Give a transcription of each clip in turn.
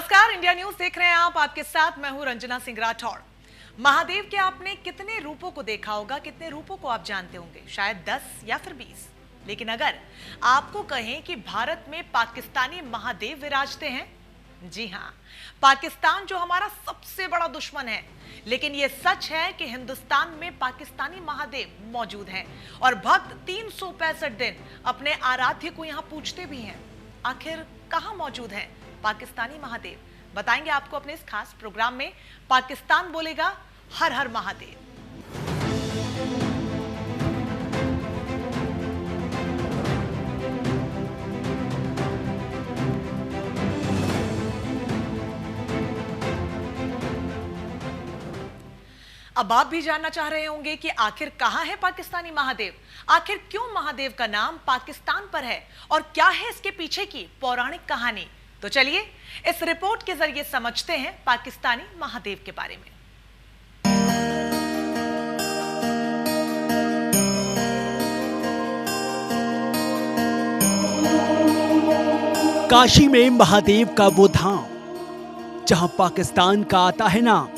नमस्कार, India news देख रहे हैं आप। आपके साथ मैं हूं रंजना सिंह राठौड़। महादेव के आपने कितने रूपों को देखा होगा, कितने रूपों को आप जानते होंगे? शायद 10 या फिर 20। लेकिन अगर आपको कहें कि भारत में पाकिस्तानी महादेव विराजते हैं, जी हां, पाकिस्तान जो हमारा सबसे बड़ा दुश्मन है, लेकिन यह सच है कि हिंदुस्तान में पाकिस्तानी महादेव मौजूद हैं और भक्त 365 दिन अपने आराध्य को यहां पूजते भी हैं। आखिर कहां मौजूद हैं पाकिस्तानी महादेव? बताएंगे आपको अपने इस खास प्रोग्राम में। पाकिस्तान बोलेगा हर हर महादेव। अब आप भी जानना चाह रहे होंगे कि आखिर कहां है पाकिस्तानी महादेव, आखिर क्यों महादेव का नाम पाकिस्तान पर है और क्या है इसके पीछे की पौराणिक कहानी। तो चलिए इस रिपोर्ट के जरिए समझते हैं पाकिस्तानी महादेव के बारे में। काशी में महादेव का वो धाम जहां पाकिस्तान का आता है नाम।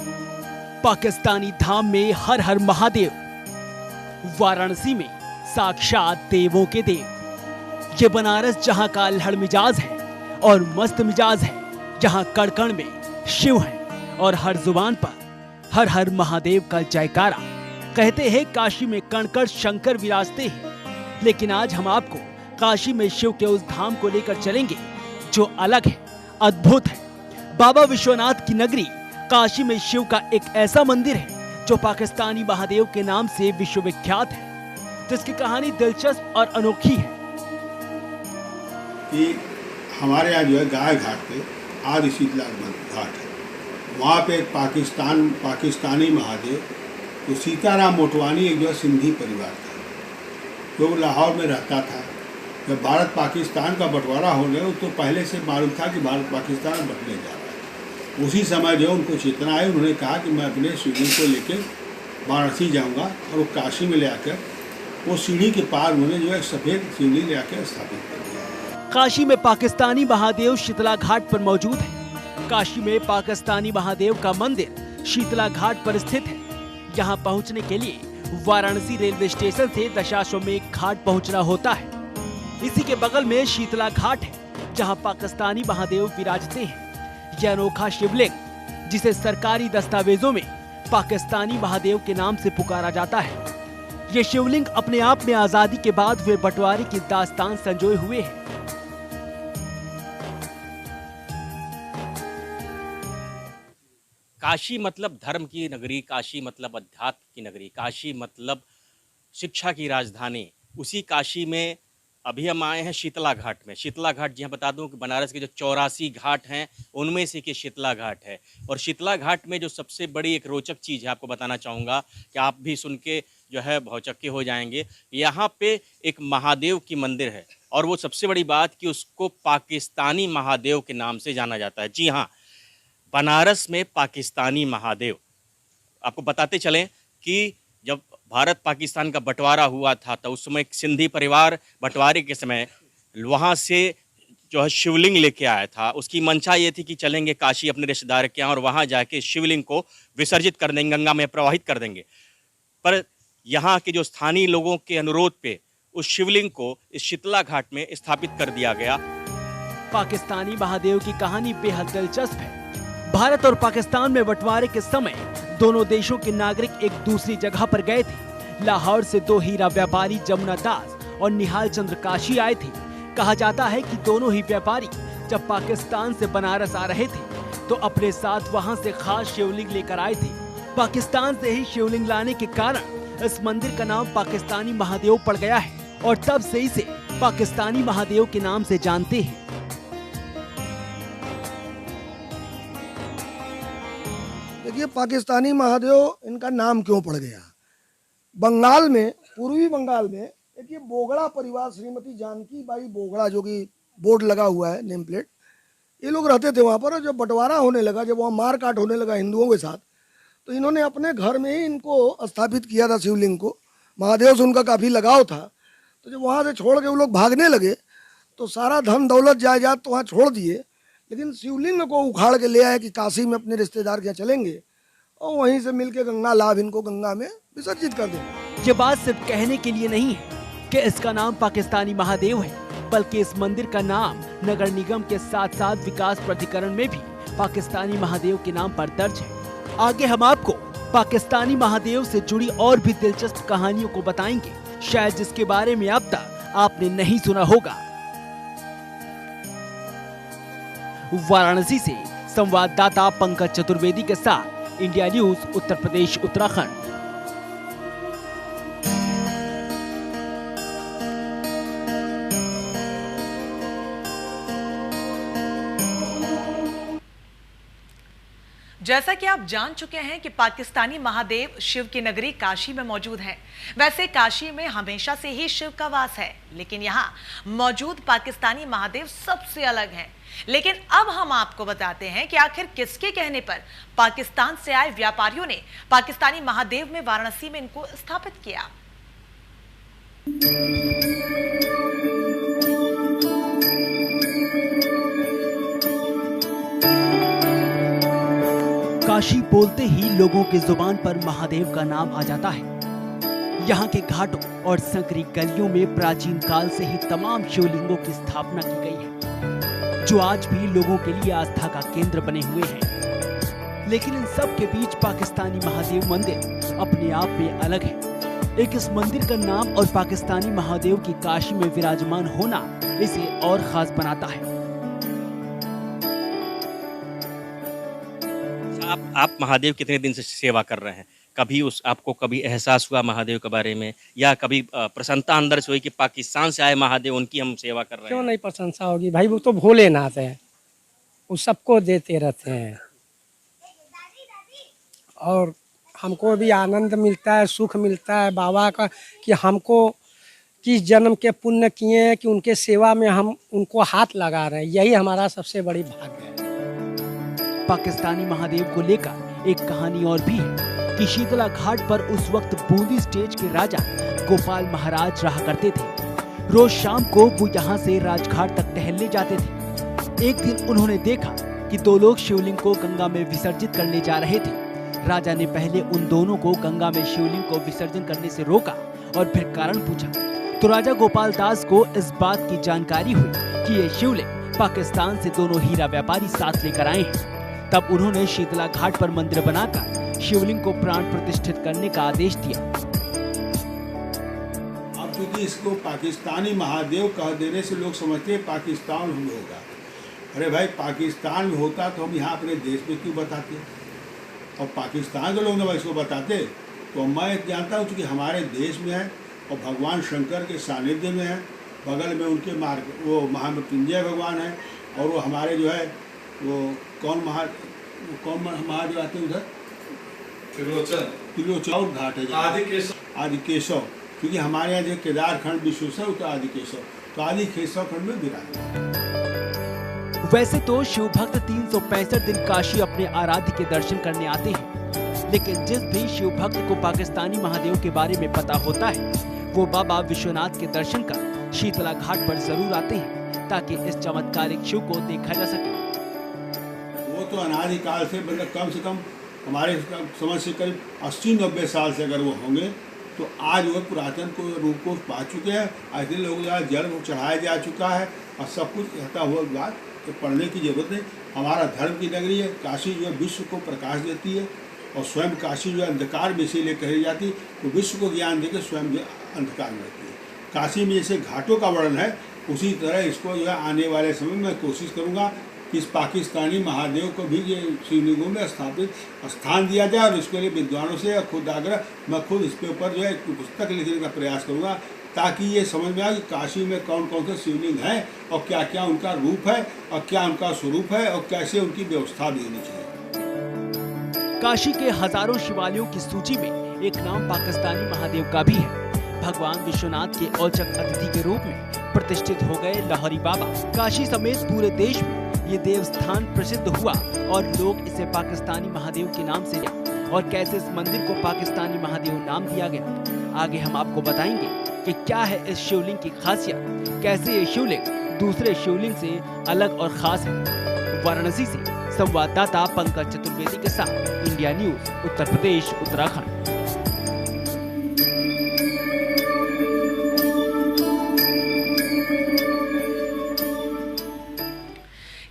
पाकिस्तानी धाम में हर हर महादेव। वाराणसी में साक्षात देवों के देव। ये बनारस जहां का अल्हड़ मिजाज है और मस्त मिजाज है, जहां कड़कण में शिव है और हर जुबान पर हर हर महादेव का जयकारा। कहते हैं काशी में कणकण शंकर विराजते हैं, लेकिन आज हम आपको काशी में शिव के उस धाम को लेकर चलेंगे जो अलग है, अद्भुत है। बाबा विश्वनाथ की नगरी काशी में शिव का एक ऐसा मंदिर है जो पाकिस्तानी महादेव के नाम से विश्वविख्यात है, जिसकी कहानी दिलचस्प और अनोखी है। कि हमारे यहाँ जो है गाय घाट पे आदि शीतला घाट है, वहाँ पे एक पाकिस्तानी महादेव तो सीताराम मोटवानी एक जो है सिंधी परिवार था, जो लाहौर में रहता था। जब भारत पाकिस्तान का बंटवारा होने तो पहले से मालूम था कि भारत पाकिस्तान बंटने जा रहा है। उसी समय जो उनको चेतना आई, उन्होंने कहा कि मैं अपने शिवलिंग को लेकर वाराणसी जाऊँगा, और वो काशी में ले आकर वो सीढ़ी के पार उन्होंने जो है सफ़ेद शिवलिंग ले आकर स्थापित कर दिया। काशी में पाकिस्तानी महादेव शीतला घाट पर मौजूद है। काशी में पाकिस्तानी महादेव का मंदिर शीतला घाट पर स्थित है। यहाँ पहुँचने के लिए वाराणसी रेलवे स्टेशन से दशाश्वमेध घाट पहुँचना होता है। इसी के बगल में शीतला घाट है, जहाँ पाकिस्तानी महादेव विराजते हैं। यह अनोखा शिवलिंग, जिसे सरकारी दस्तावेजों में पाकिस्तानी महादेव के नाम से पुकारा जाता है, ये शिवलिंग अपने आप में आजादी के बाद हुए बंटवारे की दास्तान संजोए हुए है। काशी मतलब धर्म की नगरी, काशी मतलब अध्यात्म की नगरी, काशी मतलब शिक्षा की राजधानी। उसी काशी में अभी हम आए हैं शीतला घाट में। शीतला घाट, जी हाँ, बता दूं कि बनारस के जो 84 घाट हैं उनमें से एक शीतला घाट है। और शीतला घाट में जो सबसे बड़ी एक रोचक चीज़ है, आपको बताना चाहूँगा कि आप भी सुन के जो है भौचक्के हो जाएंगे। यहाँ पे एक महादेव की मंदिर है, और वो सबसे बड़ी बात कि उसको पाकिस्तानी महादेव के नाम से जाना जाता है। जी हाँ, बनारस में पाकिस्तानी महादेव। आपको बताते चलें कि जब भारत पाकिस्तान का बंटवारा हुआ था तो उस समय एक सिंधी परिवार बंटवारे के समय वहाँ से जो है शिवलिंग लेके आया था। उसकी मंशा ये थी कि चलेंगे काशी अपने रिश्तेदार के यहाँ और वहाँ जाके शिवलिंग को विसर्जित कर देंगे, गंगा में प्रवाहित कर देंगे। पर यहाँ के जो स्थानीय लोगों के अनुरोध पे उस शिवलिंग को इस शीतला घाट में स्थापित कर दिया गया। पाकिस्तानी महादेव की कहानी बेहद दिलचस्प है। भारत और पाकिस्तान में बंटवारे के समय दोनों देशों के नागरिक एक दूसरी जगह पर गए थे। लाहौर से दो हीरा व्यापारी जमुना दास और निहाल चंद्र काशी आए थे। कहा जाता है कि दोनों ही व्यापारी जब पाकिस्तान से बनारस आ रहे थे तो अपने साथ वहां से खास शिवलिंग लेकर आए थे। पाकिस्तान से ही शिवलिंग लाने के कारण इस मंदिर का नाम पाकिस्तानी महादेव पड़ गया है, और तब से इसे पाकिस्तानी महादेव के नाम से जानते हैं। देखिए, पाकिस्तानी महादेव इनका नाम क्यों पड़ गया? बंगाल में, पूर्वी बंगाल में एक ये बोगड़ा परिवार, श्रीमती जानकी बाई बोगड़ा, जो कि बोर्ड लगा हुआ है, नेम प्लेट, ये लोग रहते थे वहाँ पर। और जब बंटवारा होने लगा, जब वहाँ मारकाट होने लगा हिंदुओं के साथ, तो इन्होंने अपने घर में ही इनको स्थापित किया था शिवलिंग को। महादेव से उनका काफ़ी लगाव था, तो जब वहाँ से छोड़ के वो लोग भागने लगे तो सारा धन दौलत जायदाद तो वहाँ छोड़ दिए, लेकिन शिवलिंग को उखाड़ के ले आए कि काशी में अपने रिश्तेदार के यहाँ चलेंगे और वहीं से मिलके गंगा लाभ इनको गंगा में विसर्जित कर देंगे। ये बात सिर्फ कहने के लिए नहीं है कि इसका नाम पाकिस्तानी महादेव है, बल्कि इस मंदिर का नाम नगर निगम के साथ साथ विकास प्राधिकरण में भी पाकिस्तानी महादेव के नाम पर दर्ज है। आगे हम आपको पाकिस्तानी महादेव से जुड़ी और भी दिलचस्प कहानियों को बताएंगे, शायद जिसके बारे में अब तक आपने नहीं सुना होगा। वाराणसी से संवाददाता पंकज चतुर्वेदी के साथ इंडिया न्यूज उत्तर प्रदेश उत्तराखंड। जैसा कि आप जान चुके हैं कि पाकिस्तानी महादेव शिव की नगरी काशी में मौजूद है। वैसे काशी में हमेशा से ही शिव का वास है, लेकिन यहाँ मौजूद पाकिस्तानी महादेव सबसे अलग हैं। लेकिन अब हम आपको बताते हैं कि आखिर किसके कहने पर पाकिस्तान से आए व्यापारियों ने पाकिस्तानी महादेव में वाराणसी में इनको स्थापित किया। काशी बोलते ही लोगों की जुबान पर महादेव का नाम आ जाता है। यहाँ के घाटों और संकरी गलियों में प्राचीन काल से ही तमाम शिवलिंगों की स्थापना की गई है, जो आज भी लोगों के लिए आस्था का केंद्र बने हुए हैं। लेकिन इन सब के बीच पाकिस्तानी महादेव मंदिर अपने आप में अलग है। एक इस मंदिर का नाम और पाकिस्तानी महादेव की काशी में विराजमान होना इसे और खास बनाता है। आप महादेव कितने दिन से सेवा कर रहे हैं? कभी आपको कभी एहसास हुआ महादेव के बारे में, या कभी प्रसन्नता अंदर से हुई कि पाकिस्तान से आए महादेव उनकी हम सेवा कर रहे हैं? क्यों नहीं प्रशंसा होगी भाई, वो तो भोलेनाथ है, वो सबको देते रहते हैं और हमको भी आनंद मिलता है, सुख मिलता है बाबा का कि हमको किस जन्म के पुण्य किए हैं कि उनके सेवा में हम उनको हाथ लगा रहे हैं। यही हमारा सबसे बड़ी भाग्य है। पाकिस्तानी महादेव को लेकर एक कहानी और भी है कि शीतला घाट पर उस वक्त बूंदी स्टेज के राजा गोपाल महाराज रहा करते थे। रोज शाम को वो यहाँ से राजघाट तक टहलने जाते थे। एक दिन उन्होंने देखा कि दो लोग शिवलिंग को गंगा में विसर्जित करने जा रहे थे। राजा ने पहले उन दोनों को गंगा में शिवलिंग को विसर्जन करने से रोका और फिर कारण पूछा, तो राजा गोपाल दास को इस बात की जानकारी हुई कि ये शिवलिंग पाकिस्तान से दोनों हीरा व्यापारी साथ लेकर आए हैं। तब उन्होंने शीतला घाट पर मंदिर बनाकर शिवलिंग को प्राण प्रतिष्ठित करने का आदेश दिया। अब चूंकि इसको पाकिस्तानी महादेव कह देने से लोग समझते हैं पाकिस्तान में होगा। अरे भाई, पाकिस्तान में होता तो हम यहाँ अपने देश में क्यों बताते? और पाकिस्तान के लोग जब इसको बताते तो मैं जानता हूँ कि हमारे देश में है और भगवान शंकर के सानिध्य में है। बगल में उनके मार्ग वो महामृत्युंजय भगवान है, और वो हमारे जो है वो कौन महादेव आते हैं उधर, त्रिलोचन घाट है, आदि केशव। क्योंकि हमारे यहाँ जो केदार खंड विश्वेश्वर तो आदि केशव, तो आदि केशव खंड में विराजमान। वैसे तो शिव भक्त 365 दिन काशी अपने आराध्य के दर्शन करने आते हैं, लेकिन जिस भी शिव भक्त को पाकिस्तानी महादेव के बारे में पता होता है वो बाबा विश्वनाथ के दर्शन कर शीतला घाट पर जरूर आते हैं, ताकि इस चमत्कारिक शिव को देखा जा सके। वो तो अनादिकाल से, मतलब कम से कम हमारे समझ से करीब 80-90 साल से अगर वो होंगे तो आज वो पुरातन को रूप को पा चुके हैं। ऐसे लोग जल चढ़ाया जा चुका है और सब कुछ रहता हुआ बात तो पढ़ने की जरूरत नहीं। हमारा धर्म की नगरी है काशी, जो विश्व को प्रकाश देती है, और स्वयं काशी जो अंधकार में इसीलिए कही जाती है तो विश्व को ज्ञान देकर स्वयं जो अंधकार में रहती है। काशी में जैसे घाटों का वर्णन है, उसी तरह इसको जो है आने वाले समय में कोशिश करूँगा कि इस पाकिस्तानी महादेव को भी ये शिवलिंगों में स्थापित स्थान दिया जाए, और इसके लिए विद्वानों से खुद आग्रह मैं खुद इसके ऊपर जो है पुस्तक लिखने का प्रयास करूँगा, ताकि ये समझ में आए कि काशी में कौन कौन से शिवलिंग हैं और क्या क्या उनका रूप है और क्या उनका स्वरूप है और कैसे उनकी व्यवस्था भी होनी चाहिए। काशी के हजारों शिवालयों की सूची में एक नाम पाकिस्तानी महादेव का भी है। भगवान विश्वनाथ के औचक अतिथि के रूप में प्रतिष्ठित हो गए लाहौरी बाबा। काशी समेत पूरे देश में ये देवस्थान प्रसिद्ध हुआ और लोग इसे पाकिस्तानी महादेव के नाम से जाने, और कैसे इस मंदिर को पाकिस्तानी महादेव नाम दिया गया, आगे हम आपको बताएंगे कि क्या है इस शिवलिंग की खासियत, कैसे ये शिवलिंग दूसरे शिवलिंग से अलग और खास है। वाराणसी से संवाददाता पंकज चतुर्वेदी के साथ इंडिया न्यूज उत्तर प्रदेश उत्तराखंड।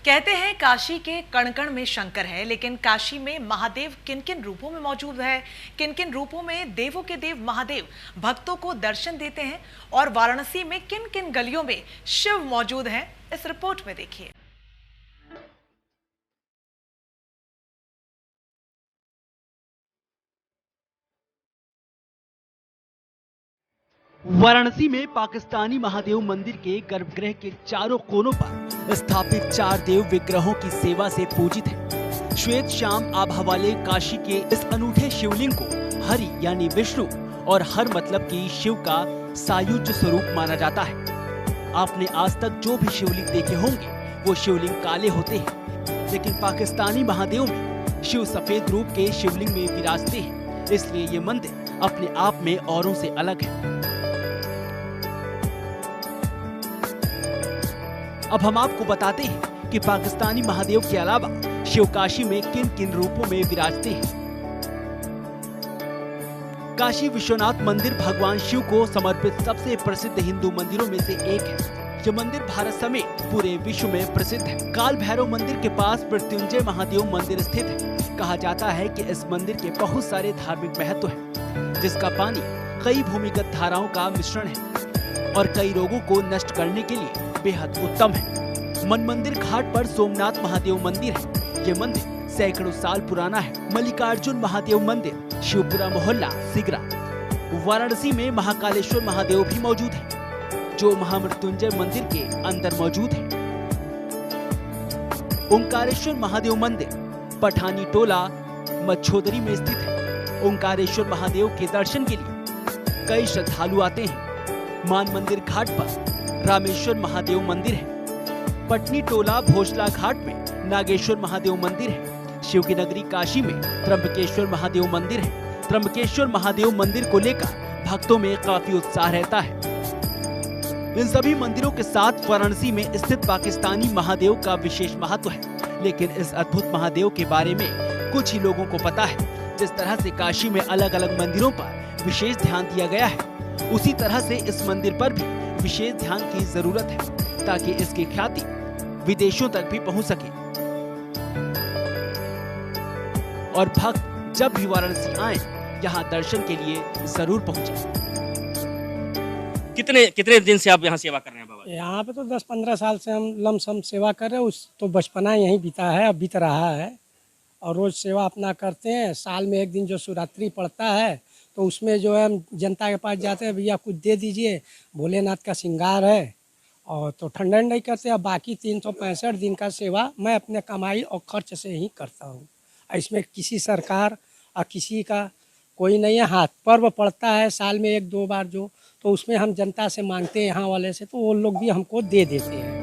कहते हैं काशी के कण कण में शंकर है, लेकिन काशी में महादेव किन किन रूपों में मौजूद है, किन किन रूपों में देवों के देव महादेव भक्तों को दर्शन देते हैं और वाराणसी में किन किन गलियों में शिव मौजूद हैं, इस रिपोर्ट में देखिए। वाराणसी में पाकिस्तानी महादेव मंदिर के गर्भगृह के चारों कोनों पर स्थापित 4 देव विग्रहों की सेवा से पूजित है। श्वेत श्याम आभा वाले काशी के इस अनूठे शिवलिंग को हरि यानी विष्णु और हर मतलब की शिव का सायुज्य स्वरूप माना जाता है। आपने आज तक जो भी शिवलिंग देखे होंगे वो शिवलिंग काले होते हैं, लेकिन पाकिस्तानी महादेव में शिव सफेद रूप के शिवलिंग में विराजते हैं, इसलिए ये मंदिर अपने आप में औरों से अलग है। अब हम आपको बताते हैं कि पाकिस्तानी महादेव के अलावा शिव काशी में किन किन रूपों में विराजते हैं। काशी विश्वनाथ मंदिर भगवान शिव को समर्पित सबसे प्रसिद्ध हिंदू मंदिरों में से एक है। यह मंदिर भारत समेत पूरे विश्व में प्रसिद्ध है। काल भैरव मंदिर के पास मृत्युंजय महादेव मंदिर स्थित है। कहा जाता है कि इस मंदिर के बहुत सारे धार्मिक महत्व है, जिसका पानी कई भूमिगत धाराओं का मिश्रण है और कई रोगों को नष्ट करने के लिए बेहद उत्तम है। मन मंदिर घाट पर सोमनाथ महादेव मंदिर है। ये मंदिर सैकड़ों साल पुराना है। मल्लिकार्जुन महादेव मंदिर, शिवपुरा मोहल्ला, सिगरा। वाराणसी में महाकालेश्वर महादेव भी मौजूद है, जो महामृत्युंजय मंदिर के अंदर मौजूद है। ओंकारेश्वर महादेव मंदिर पठानी टोला मच्छोदरी में स्थित है। ओंकारेश्वर महादेव के दर्शन के लिए कई श्रद्धालु आते हैं। मान मंदिर घाट पर रामेश्वर महादेव मंदिर है। पटनी टोला भोसला घाट में नागेश्वर महादेव मंदिर है। शिव की नगरी काशी में त्र्यंबकेश्वर महादेव मंदिर है। त्र्यंबकेश्वर महादेव मंदिर को लेकर भक्तों में काफी उत्साह रहता है। इन सभी मंदिरों के साथ वाराणसी में स्थित पाकिस्तानी महादेव का विशेष महत्व है, लेकिन इस अद्भुत महादेव के बारे में कुछ ही लोगों को पता है। जिस तरह से काशी में अलग अलग मंदिरों पर विशेष ध्यान दिया गया है, उसी तरह से इस मंदिर पर भी विशेष ध्यान की जरूरत है, ताकि इसकी ख्याति विदेशों तक भी पहुंच सके और भक्त जब भी वाराणसी आए यहाँ दर्शन के लिए जरूर पहुंचे। कितने दिन से आप यहाँ सेवा कर रहे हैं बाबा? यहाँ पे तो 10-15 साल से हम लमसम सेवा कर रहे हैं। उस तो बचपना यहीं बीता है, अब बीत रहा है और रोज सेवा अपना करते हैं। साल में एक दिन जो शिवरात्रि पड़ता है तो उसमें जो है हम जनता के पास जाते हैं, भैया कुछ दे दीजिए, भोलेनाथ का श्रृंगार है, और तो ठंडा नहीं करते हैं। बाकी 365 दिन का सेवा मैं अपने कमाई और खर्च से ही करता हूँ। इसमें किसी सरकार और किसी का कोई नहीं है हाथ। पर्व पड़ता है साल में 1-2 बार जो, तो उसमें हम जनता से मांगते हैं यहाँ वाले से, तो वो लोग भी हमको दे देते हैं।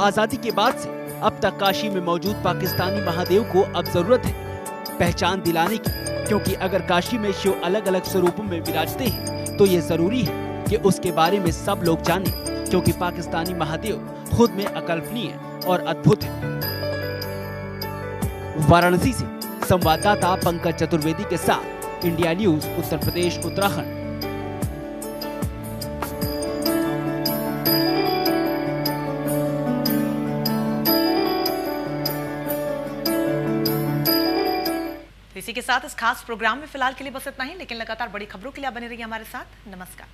आजादी के बाद से अब तक काशी में मौजूद पाकिस्तानी महादेव को अब जरूरत है पहचान दिलाने की, क्योंकि अगर काशी में शिव अलग अलग स्वरूपों में विराजते हैं तो ये जरूरी है कि उसके बारे में सब लोग जानें, क्योंकि पाकिस्तानी महादेव खुद में अकल्पनीय और अद्भुत है। वाराणसी से संवाददाता पंकज चतुर्वेदी के साथ इंडिया न्यूज उत्तर प्रदेश उत्तराखंड। इसी के साथ इस खास प्रोग्राम में फिलहाल के लिए बस इतना ही, लेकिन लगातार बड़ी खबरों के लिए आप बने रहिए हमारे साथ। नमस्कार।